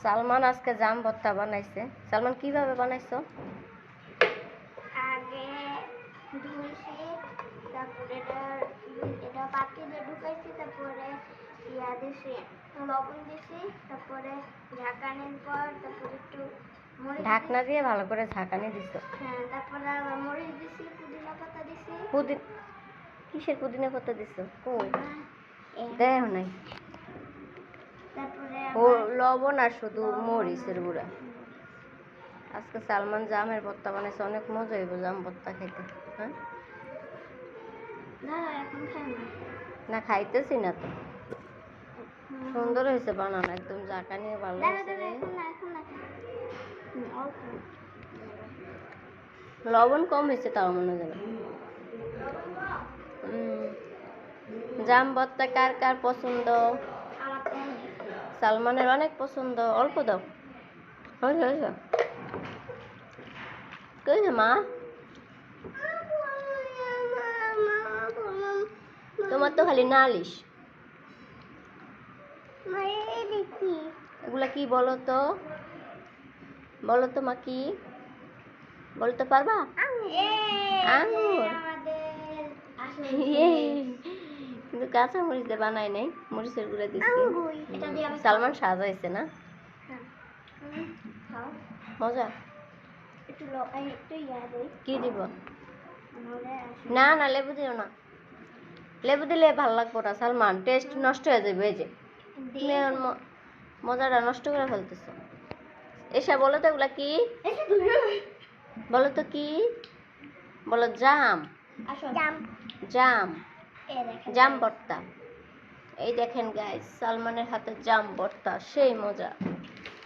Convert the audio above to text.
সালমান আজকে জাম ভর্তা বানাইছে। সালমান কিভাবে বানাইছো? আগে ধুইছি, তারপরে এটা পাতিলে ঢুকাইছি, তারপরে ইয়া দিছি, লবণ দিছি, তারপরে ঢাকানোর পর তারপরে একটু ঢাকনা দিয়ে ভালো করে ঝাঁকানি দিছো। হ্যাঁ, তারপরে আবার মরিচ দিছি, পুদিনা পাতা দিছি। কিসের পুদিনা পাতা দিছো? কই দেখ নাই। তারপরে ও লবণ আর শুধু মরিচের গুঁড়া। আজকে সালমান জামের ভর্তা বানাইছে, অনেক মজা হইব জাম ভর্তা খাইতে। হ্যাঁ না এখন খাই না, খাইতেছি না তো। সুন্দর হয়েছে বানানো, একদম ঝাঁকানি ভালো হয়েছে। লবণ কম হয়েছে তাও মনে হয়। জাম ভর্তা কার কার পছন্দ? সালমানের অনেক পছন্দ। অল্প দাও। হয়েছে কইছে মা, তোমার তো খালি নালিশ। এগুলা কি বলো তো? বলো তো মা, কি বলতে পারবা? আঙুর। কিন্তু কাঁচা মরিচ দিয়ে বানাই নাই, মরিচের গুঁড়া দিচ্ছি। সালমান সাজাইছে না? মজা। কি দিব? না না, লেবু দিও না। লেবু দিলে ভাল লাগবো না সালমান, টেস্ট নষ্ট হয়ে যাবে। এই যে তুমি মজাটা নষ্ট করে ফেলতেছো। এসা বলো তো এগুলা কি? বলো তো কি? বলো জাম। জাম, জাম ভর্তা। এই দেখেন গাইস, সালমানের হাতে জাম ভর্তা সেই মজা।